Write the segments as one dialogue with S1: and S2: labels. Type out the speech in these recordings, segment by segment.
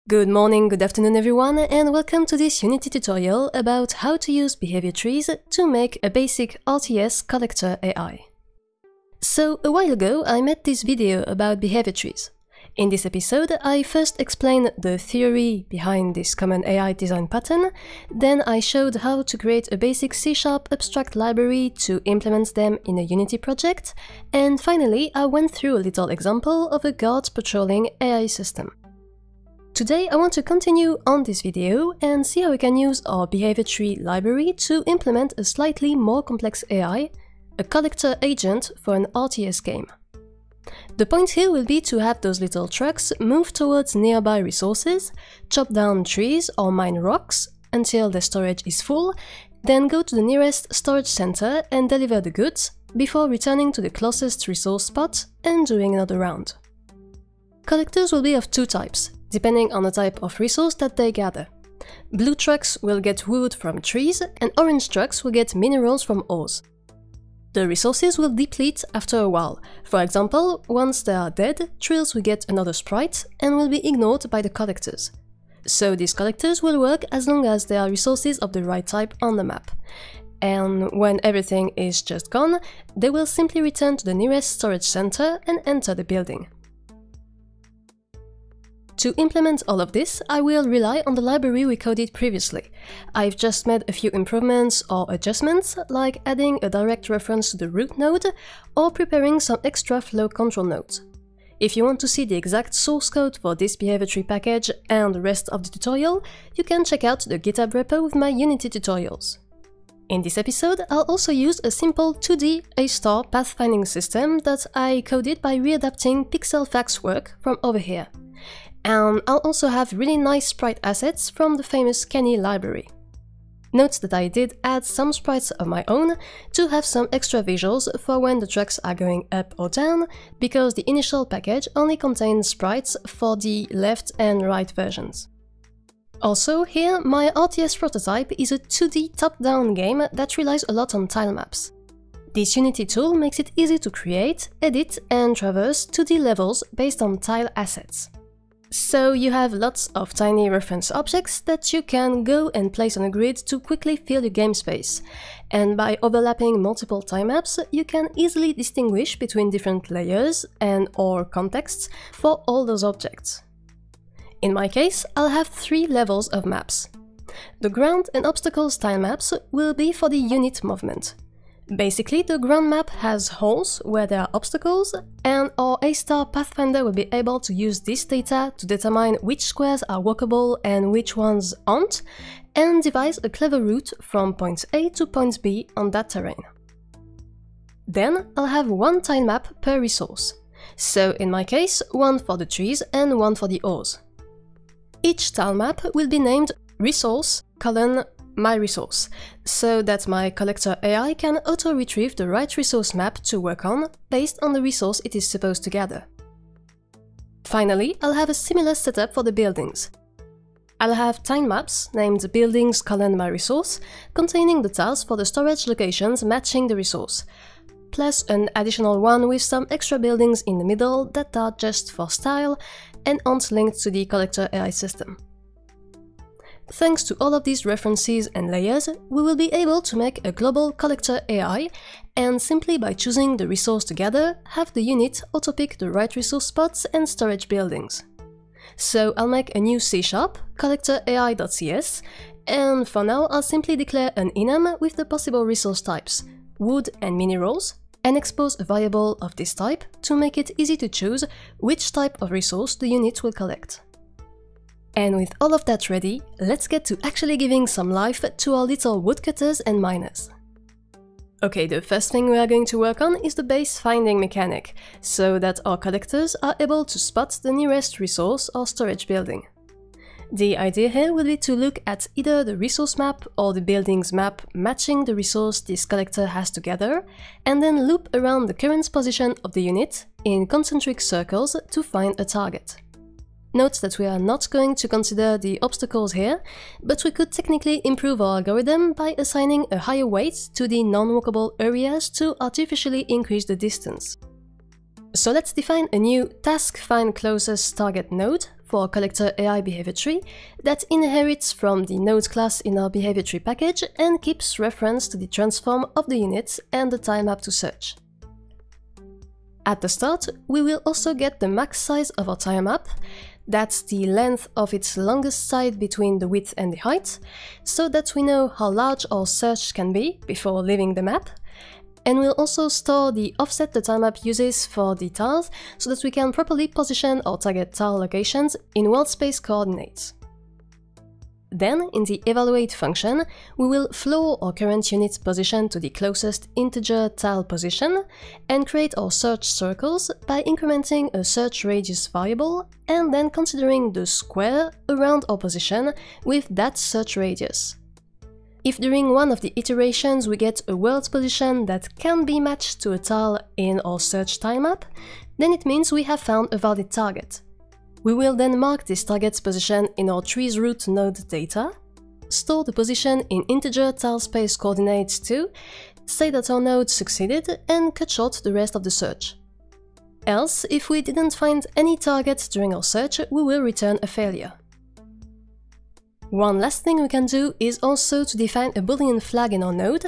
S1: Good morning, good afternoon everyone, and welcome to this Unity tutorial about how to use behavior trees to make a basic RTS collector AI. So, a while ago I made this video about behavior trees. In this episode I first explained the theory behind this common AI design pattern, then I showed how to create a basic C# abstract library to implement them in a Unity project, and finally I went through a little example of a guard patrolling AI system. Today I want to continue on this video and see how we can use our behavior tree library to implement a slightly more complex AI, a collector agent for an RTS game. The point here will be to have those little trucks move towards nearby resources, chop down trees or mine rocks until the storage is full, then go to the nearest storage center and deliver the goods before returning to the closest resource spot and doing another round. Collectors will be of two types, depending on the type of resource that they gather. Blue trucks will get wood from trees, and orange trucks will get minerals from ores. The resources will deplete after a while. For example, once they are dead, trees will get another sprite and will be ignored by the collectors. So these collectors will work as long as there are resources of the right type on the map. And when everything is just gone, they will simply return to the nearest storage center and enter the building. To implement all of this, I will rely on the library we coded previously. I've just made a few improvements or adjustments, like adding a direct reference to the root node or preparing some extra flow control nodes. If you want to see the exact source code for this behavior tree package and the rest of the tutorial, you can check out the GitHub repo with my Unity tutorials. In this episode, I'll also use a simple 2D A* pathfinding system that I coded by readapting PixelFact's work from over here. And I'll also have really nice sprite assets from the famous Kenny library. Note that I did add some sprites of my own to have some extra visuals for when the trucks are going up or down, because the initial package only contains sprites for the left and right versions. Also, here my RTS prototype is a 2D top-down game that relies a lot on tile maps. This Unity tool makes it easy to create, edit and traverse 2D levels based on tile assets. So you have lots of tiny reference objects that you can go and place on a grid to quickly fill your game space, and by overlapping multiple time maps you can easily distinguish between different layers and/or contexts for all those objects. In my case, I'll have 3 levels of maps. The ground and obstacles tile maps will be for the unit movement. Basically, the ground map has holes where there are obstacles, and our A* pathfinder will be able to use this data to determine which squares are walkable and which ones aren't, and devise a clever route from point A to point B on that terrain. Then I'll have 1 tile map per resource, so in my case, 1 for the trees and 1 for the ores. Each tile map will be named resource: my resource, so that my collector AI can auto-retrieve the right resource map to work on based on the resource it is supposed to gather. Finally, I'll have a similar setup for the buildings. I'll have time maps named buildings: my resource, containing the tiles for the storage locations matching the resource, plus an additional one with some extra buildings in the middle that are just for style and aren't linked to the collector AI system. Thanks to all of these references and layers, we will be able to make a global collector AI, and simply by choosing the resource together, have the unit auto-pick the right resource spots and storage buildings. So I'll make a new C# collectorAI.cs, and for now I'll simply declare an enum with the possible resource types, wood and minerals, and expose a variable of this type to make it easy to choose which type of resource the unit will collect. And with all of that ready, let's get to actually giving some life to our little woodcutters and miners. Okay, the first thing we are going to work on is the base finding mechanic, so that our collectors are able to spot the nearest resource or storage building. The idea here will be to look at either the resource map or the building's map matching the resource this collector has to gather, and then loop around the current position of the unit in concentric circles to find a target. Note that we are not going to consider the obstacles here, but we could technically improve our algorithm by assigning a higher weight to the non-walkable areas to artificially increase the distance. So let's define a new task find closest target node for collector AI behavior tree that inherits from the node class in our behavior tree package and keeps reference to the transform of the unit and the time map to search. At the start, we will also get the max size of our tire map, that's the length of its longest side between the width and the height, so that we know how large our search can be before leaving the map. And we'll also store the offset the tile map uses for the tiles so that we can properly position our target tile locations in world space coordinates. Then, in the evaluate function, we will floor our current unit's position to the closest integer tile position and create our search circles by incrementing a search radius variable and then considering the square around our position with that search radius. If during one of the iterations we get a world position that can be matched to a tile in our search tile map, then it means we have found a valid target. We will then mark this target's position in our tree's root node data, store the position in integer tile space coordinates too, say that our node succeeded, and cut short the rest of the search. Else, if we didn't find any targets during our search, we will return a failure. One last thing we can do is also to define a boolean flag in our node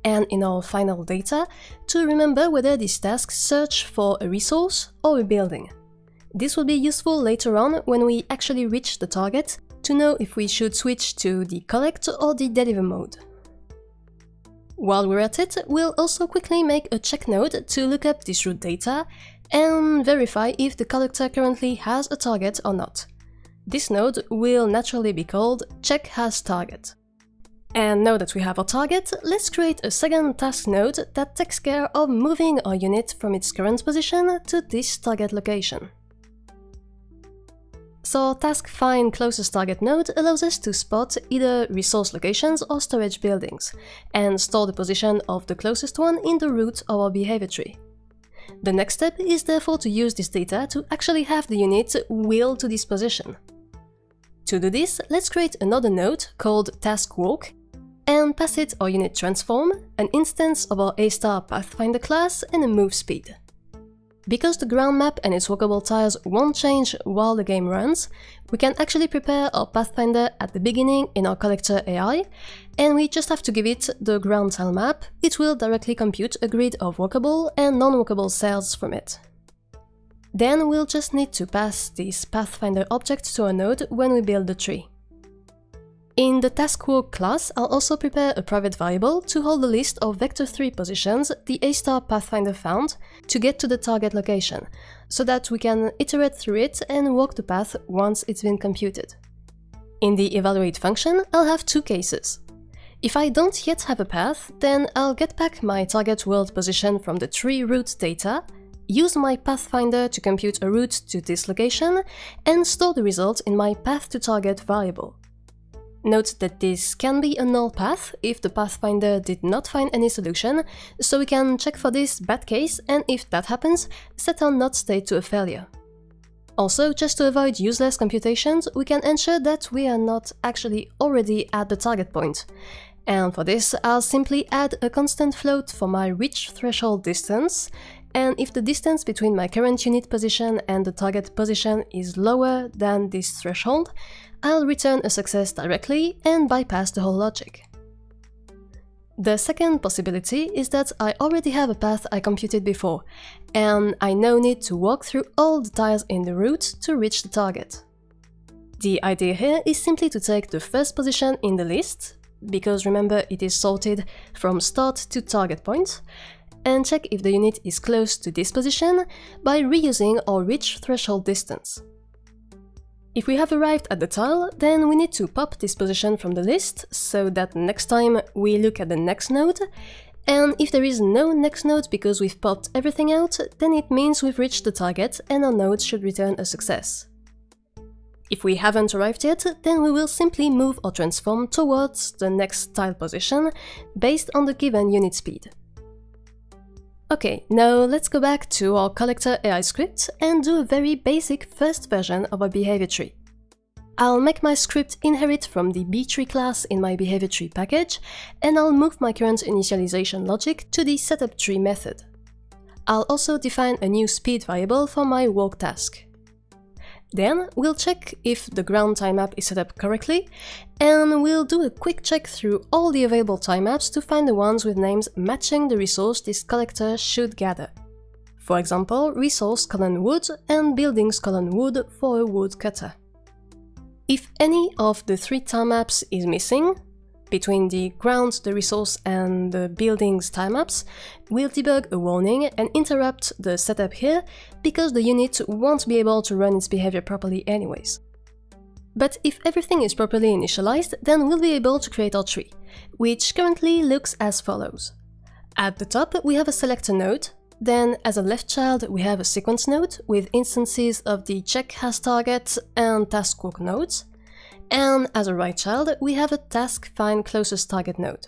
S1: and in our final data to remember whether this task search for a resource or a building. This will be useful later on when we actually reach the target to know if we should switch to the collect or the deliver mode. While we're at it, we'll also quickly make a check node to look up this root data and verify if the collector currently has a target or not. This node will naturally be called check has target. And now that we have our target, let's create a second task node that takes care of moving our unit from its current position to this target location. So task find closest target node allows us to spot either resource locations or storage buildings, and store the position of the closest one in the root of our behavior tree. The next step is therefore to use this data to actually have the unit wheel to this position. To do this, let's create another node called task walk and pass it our unit transform, an instance of our A* Pathfinder class, and a move speed. Because the ground map and its walkable tiles won't change while the game runs, we can actually prepare our Pathfinder at the beginning in our collector AI, and we just have to give it the ground tile map. It will directly compute a grid of walkable and non-walkable cells from it. Then we'll just need to pass this Pathfinder object to a node when we build the tree. In the task walk class, I'll also prepare a private variable to hold the list of vector3 positions the A* Pathfinder found to get to the target location, so that we can iterate through it and walk the path once it's been computed. In the evaluate function, I'll have two cases. If I don't yet have a path, then I'll get back my target world position from the tree root data, use my Pathfinder to compute a route to this location, and store the result in my path to target variable. Note that this can be a null path if the Pathfinder did not find any solution, so we can check for this bad case, and if that happens, set our not state to a failure. Also, just to avoid useless computations, we can ensure that we are not actually already at the target point. And for this, I'll simply add a constant float for my reach threshold distance, and if the distance between my current unit position and the target position is lower than this threshold, I'll return a success directly and bypass the whole logic. The second possibility is that I already have a path I computed before, and I now need to walk through all the tiles in the route to reach the target. The idea here is simply to take the first position in the list, because remember it is sorted from start to target point, and check if the unit is close to this position by reusing our reach threshold distance. If we have arrived at the tile, then we need to pop this position from the list, so that next time we look at the next node, and if there is no next node because we've popped everything out, then it means we've reached the target and our node should return a success. If we haven't arrived yet, then we will simply move or transform towards the next tile position based on the given unit speed. Okay, now let's go back to our collector AI script and do a very basic first version of our behavior tree. I'll make my script inherit from the btree class in my behavior tree package, and I'll move my current initialization logic to the setup tree method. I'll also define a new speed variable for my walk task. Then we'll check if the ground time map is set up correctly, and we'll do a quick check through all the available time maps to find the ones with names matching the resource this collector should gather. For example, resource : wood and buildings : wood for a woodcutter. If any of the 3 time maps is missing, between the ground, the resource and the buildings time maps, we'll debug a warning and interrupt the setup here because the unit won't be able to run its behavior properly anyways. But if everything is properly initialized, then we'll be able to create our tree, which currently looks as follows. At the top we have a selector node, then as a left child we have a sequence node with instances of the check has target and task walk nodes, and as a right child we have a task find closest target node.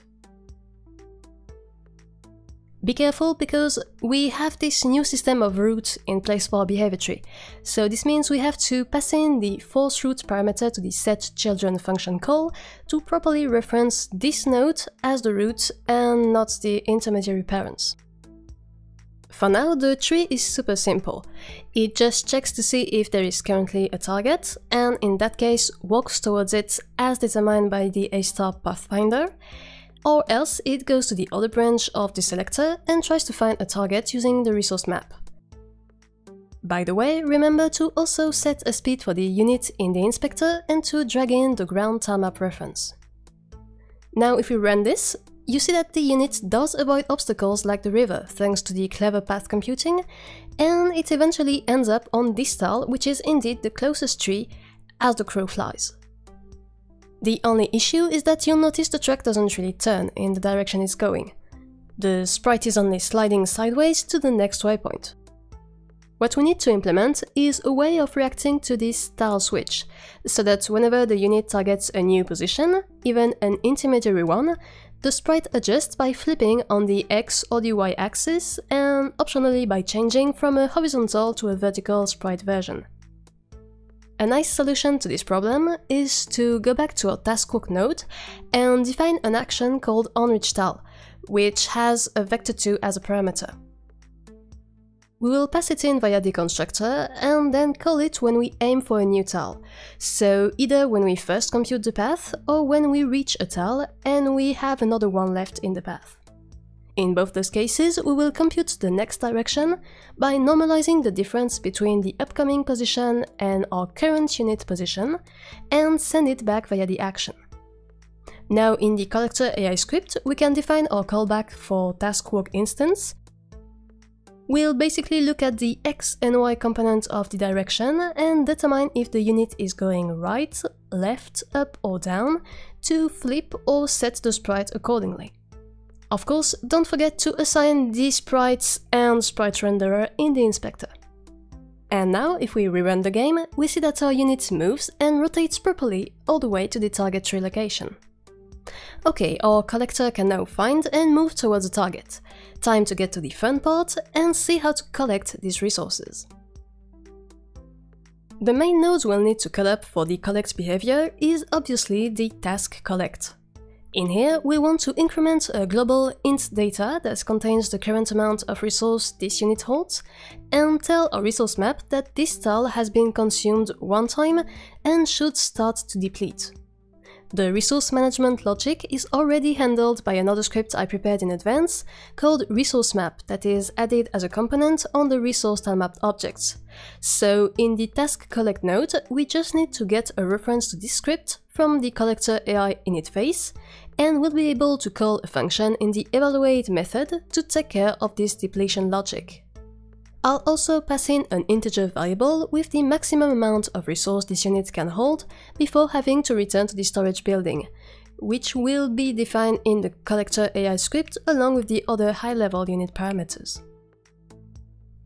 S1: Be careful because we have this new system of root in place for our behavior tree, so this means we have to pass in the force root parameter to the setChildren function call to properly reference this node as the root and not the intermediary parents. For now, the tree is super simple. It just checks to see if there is currently a target, and in that case walks towards it as determined by the A* pathfinder, or else it goes to the other branch of the selector and tries to find a target using the resource map. By the way, remember to also set a speed for the unit in the inspector and to drag in the ground time map reference. Now if we run this, you see that the unit does avoid obstacles like the river thanks to the clever path computing, and it eventually ends up on this tile, which is indeed the closest tree as the crow flies. The only issue is that you'll notice the truck doesn't really turn in the direction it's going. The sprite is only sliding sideways to the next waypoint. What we need to implement is a way of reacting to this tile switch, so that whenever the unit targets a new position, even an intermediary one, the sprite adjusts by flipping on the X or the Y axis, and optionally by changing from a horizontal to a vertical sprite version. A nice solution to this problem is to go back to our task walk node and define an action called onReachTile, which has a vector2 as a parameter. We will pass it in via the constructor and then call it when we aim for a new tile, so either when we first compute the path or when we reach a tile and we have another one left in the path. In both those cases, we will compute the next direction by normalizing the difference between the upcoming position and our current unit position and send it back via the action. Now in the collector AI script, we can define our callback for task walk instance. We'll basically look at the X and Y component of the direction and determine if the unit is going right, left, up or down to flip or set the sprite accordingly. Of course, don't forget to assign the sprites and sprite renderer in the inspector. And now, if we rerun the game, we see that our unit moves and rotates properly all the way to the target tree location. Okay, our collector can now find and move towards the target. Time to get to the fun part and see how to collect these resources. The main nodes we'll need to call up for the collect behavior is obviously the task collect. In here, we want to increment a global int data that contains the current amount of resource this unit holds, and tell our resource map that this tile has been consumed one time and should start to deplete. The resource management logic is already handled by another script I prepared in advance called resource map that is added as a component on the resource tilemapped objects. So in the task collect node, we just need to get a reference to this script from the collector AI init face, and we'll be able to call a function in the evaluate method to take care of this depletion logic. I'll also pass in an integer variable with the maximum amount of resource this unit can hold before having to return to the storage building, which will be defined in the collector AI script along with the other high-level unit parameters.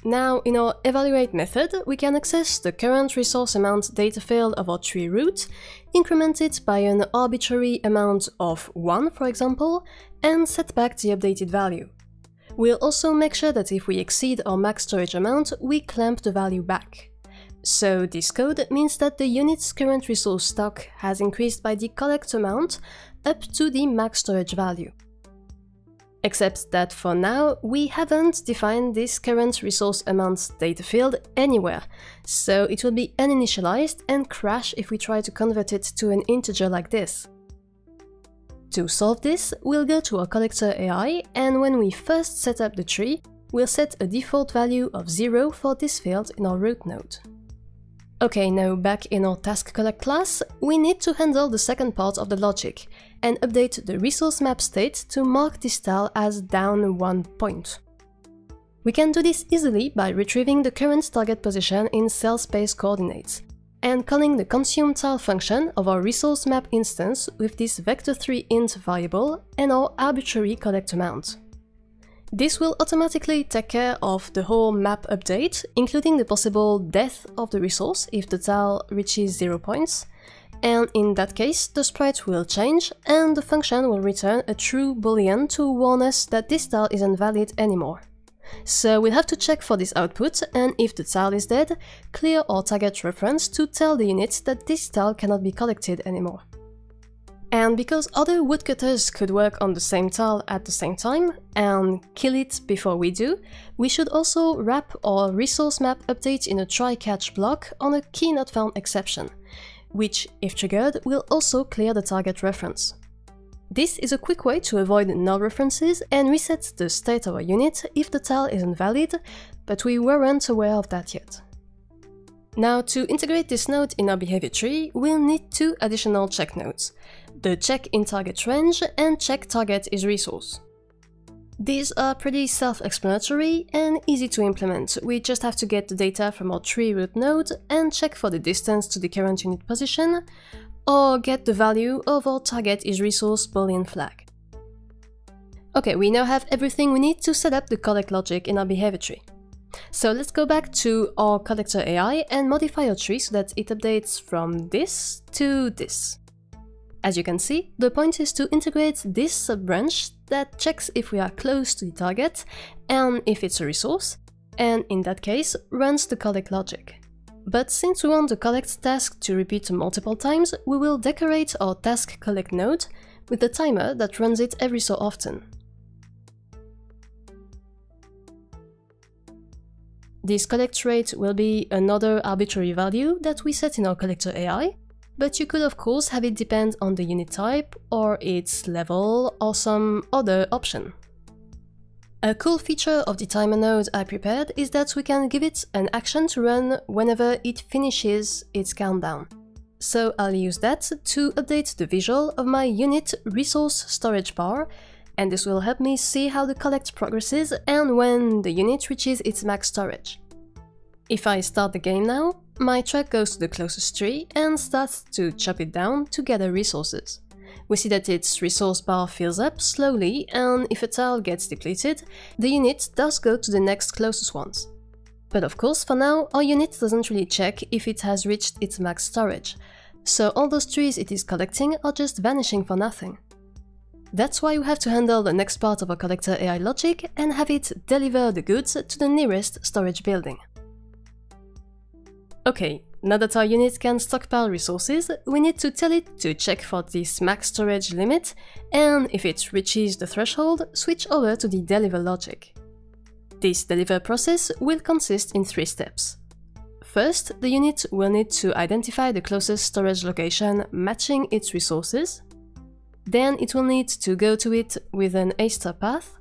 S1: Now, in our evaluate method, we can access the current resource amount data field of our tree root, increment it by an arbitrary amount of 1, for example, and set back the updated value. We'll also make sure that if we exceed our max storage amount, we clamp the value back. So this code means that the unit's current resource stock has increased by the collect amount up to the max storage value. Except that for now, we haven't defined this current resource amount data field anywhere, so it will be uninitialized and crash if we try to convert it to an integer like this. To solve this, we'll go to our collector AI, and when we first set up the tree, we'll set a default value of 0 for this field in our root node. Okay, now back in our taskCollect class, we need to handle the second part of the logic and update the resource map state to mark this tile as down 1 point. We can do this easily by retrieving the current target position in cell space coordinates and calling the consume tile function of our resource map instance with this vector3 int variable and our arbitrary collect amount. This will automatically take care of the whole map update, including the possible death of the resource if the tile reaches 0 points, and in that case the sprite will change and the function will return a true boolean to warn us that this tile isn't valid anymore. So we'll have to check for this output, and if the tile is dead, clear our target reference to tell the unit that this tile cannot be collected anymore. And because other woodcutters could work on the same tile at the same time and kill it before we do, we should also wrap our resource map update in a try-catch block on a key not found exception, which, if triggered, will also clear the target reference. This is a quick way to avoid null references and reset the state of our unit if the tile isn't valid, but we weren't aware of that yet. Now, to integrate this node in our behavior tree, we'll need 2 additional check nodes: the check in target range and check target is resource. These are pretty self-explanatory and easy to implement. We just have to get the data from our tree root node and check for the distance to the current unit position, or get the value of our target is resource boolean flag. Okay, we now have everything we need to set up the collect logic in our behavior tree. So let's go back to our collector AI and modify our tree so that it updates from this to this. As you can see, the point is to integrate this sub-branch that checks if we are close to the target and if it's a resource, and in that case runs the collect logic. But since we want the collect task to repeat multiple times, we will decorate our task collect node with a timer that runs it every so often. This collect rate will be another arbitrary value that we set in our collector AI, but you could of course have it depend on the unit type or its level or some other option. A cool feature of the timer node I prepared is that we can give it an action to run whenever it finishes its countdown. So I'll use that to update the visual of my unit resource storage bar, and this will help me see how the collect progresses and when the unit reaches its max storage. If I start the game now, my truck goes to the closest tree and starts to chop it down to gather resources. We see that its resource bar fills up slowly, and if a tile gets depleted, the unit does go to the next closest ones. But of course, for now, our unit doesn't really check if it has reached its max storage, so all those trees it is collecting are just vanishing for nothing. That's why we have to handle the next part of our collector AI logic and have it deliver the goods to the nearest storage building. Okay, now that our unit can stockpile resources, we need to tell it to check for this max storage limit, and if it reaches the threshold, switch over to the deliver logic. This deliver process will consist in 3 steps. First, the unit will need to identify the closest storage location matching its resources. Then it will need to go to it with an A* path,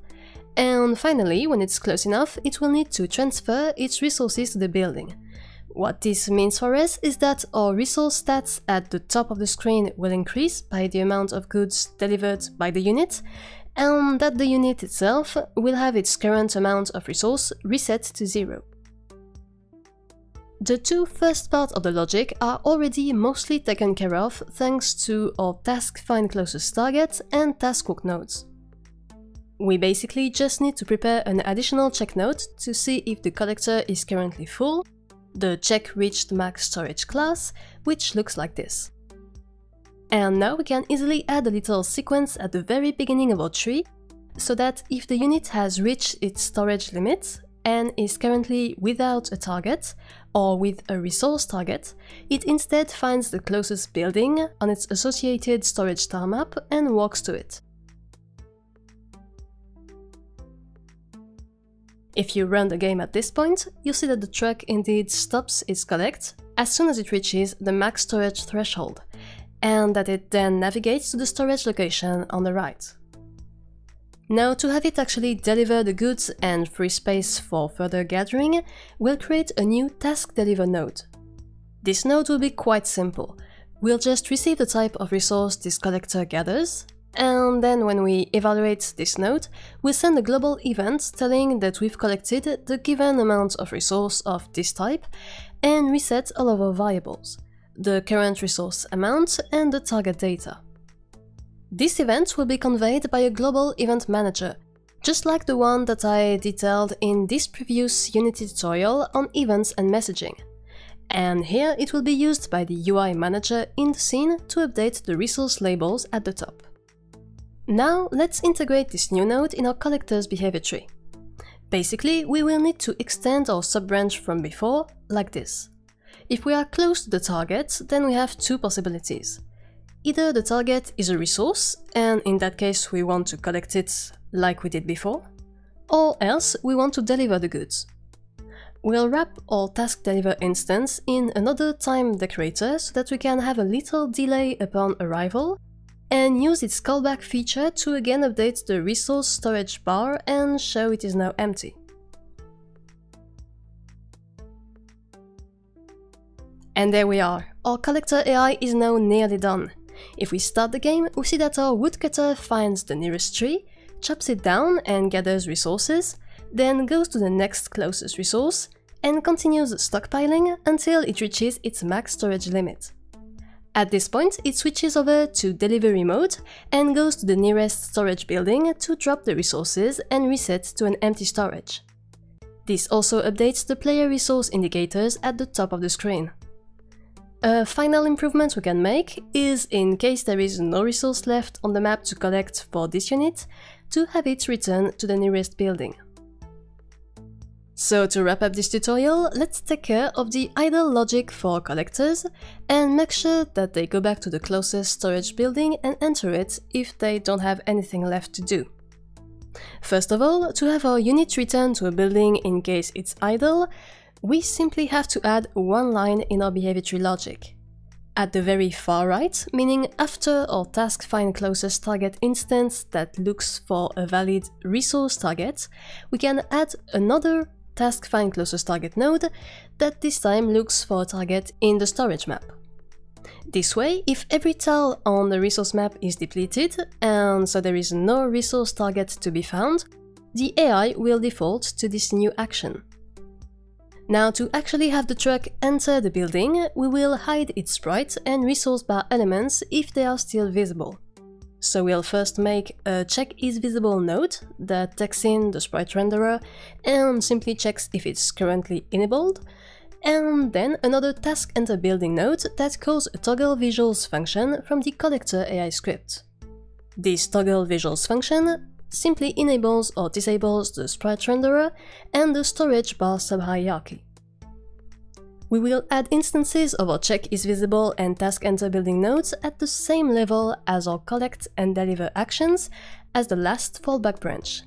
S1: and finally, when it's close enough, it will need to transfer its resources to the building. What this means for us is that our resource stats at the top of the screen will increase by the amount of goods delivered by the unit, and that the unit itself will have its current amount of resource reset to 0. The 2 first parts of the logic are already mostly taken care of thanks to our task find closest target and task hook nodes. We basically just need to prepare an additional check node to see if the collector is currently full, the check reached max storage class, which looks like this. And now we can easily add a little sequence at the very beginning of our tree, so that if the unit has reached its storage limit and is currently without a target or with a resource target, it instead finds the closest building on its associated storage tile map and walks to it. If you run the game at this point, you'll see that the truck indeed stops its collect as soon as it reaches the max storage threshold, and that it then navigates to the storage location on the right. Now, to have it actually deliver the goods and free space for further gathering, we'll create a new task deliver node. This node will be quite simple. We'll just receive the type of resource this collector gathers, and then when we evaluate this node, we'll send a global event telling that we've collected the given amount of resource of this type and reset all of our variables, the current resource amount and the target data. This event will be conveyed by a global event manager, just like the one that I detailed in this previous Unity tutorial on events and messaging. And here it will be used by the UI manager in the scene to update the resource labels at the top. Now let's integrate this new node in our collector's behavior tree. Basically, we will need to extend our sub-branch from before, like this. If we are close to the target, then we have two possibilities. Either the target is a resource, and in that case we want to collect it like we did before, or else we want to deliver the goods. We'll wrap our task deliver instance in another time decorator so that we can have a little delay upon arrival, and use its callback feature to again update the resource storage bar and show it is now empty. And there we are, our collector AI is now nearly done. If we start the game, we see that our woodcutter finds the nearest tree, chops it down and gathers resources, then goes to the next closest resource, and continues stockpiling until it reaches its max storage limit. At this point, it switches over to delivery mode and goes to the nearest storage building to drop the resources and reset to an empty storage. This also updates the player resource indicators at the top of the screen. A final improvement we can make is, in case there is no resource left on the map to collect for this unit, to have it return to the nearest building. So to wrap up this tutorial, let's take care of the idle logic for collectors and make sure that they go back to the closest storage building and enter it if they don't have anything left to do. First of all, to have our unit return to a building in case it's idle, we simply have to add one line in our behavior tree logic. At the very far right, meaning after our task find closest target instance that looks for a valid resource target, we can add another task find closest target node that this time looks for a target in the storage map. This way, if every tile on the resource map is depleted, and so there is no resource target to be found, the AI will default to this new action. Now, to actually have the truck enter the building, we will hide its sprite and resource bar elements if they are still visible. So we'll first make a check is visible node that takes in the sprite renderer and simply checks if it's currently enabled, and then another task enter building node that calls a toggle visuals function from the collector AI script. This toggle visuals function simply enables or disables the sprite renderer and the storage bar subhierarchy. We will add instances of our check is visible and task enter building nodes at the same level as our collect and deliver actions as the last fallback branch.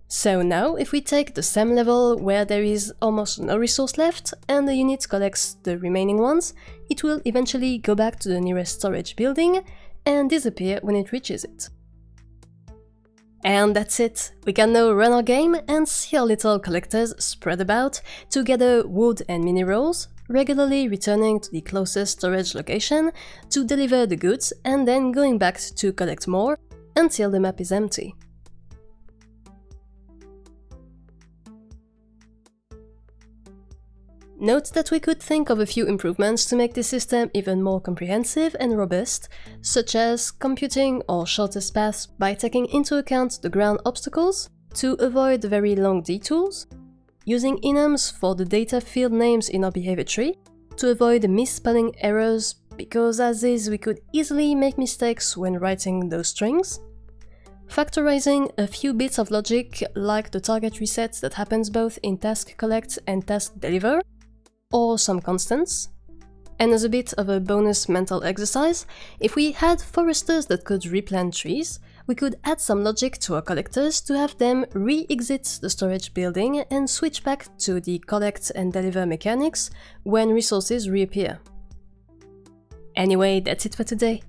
S1: So now, if we take the same level where there is almost no resource left and the unit collects the remaining ones, it will eventually go back to the nearest storage building and disappear when it reaches it. And that's it! We can now run our game and see our little collectors spread about to gather wood and minerals, regularly returning to the closest storage location to deliver the goods and then going back to collect more until the map is empty. Note that we could think of a few improvements to make this system even more comprehensive and robust, such as computing our shortest paths by taking into account the ground obstacles to avoid very long detours, using enums for the data field names in our behavior tree to avoid misspelling errors, because as is we could easily make mistakes when writing those strings, factorizing a few bits of logic like the target reset that happens both in task collect and task deliver, or some constants. And as a bit of a bonus mental exercise, if we had foresters that could replant trees, we could add some logic to our collectors to have them re-exit the storage building and switch back to the collect and deliver mechanics when resources reappear. Anyway, that's it for today.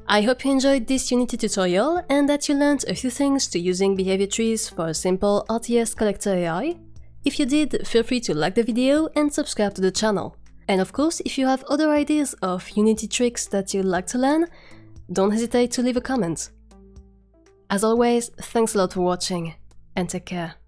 S1: I hope you enjoyed this Unity tutorial and that you learned a few things to using behavior trees for a simple RTS collector AI. If you did, feel free to like the video and subscribe to the channel. And of course, if you have other ideas of Unity tricks that you'd like to learn, don't hesitate to leave a comment. As always, thanks a lot for watching, and take care.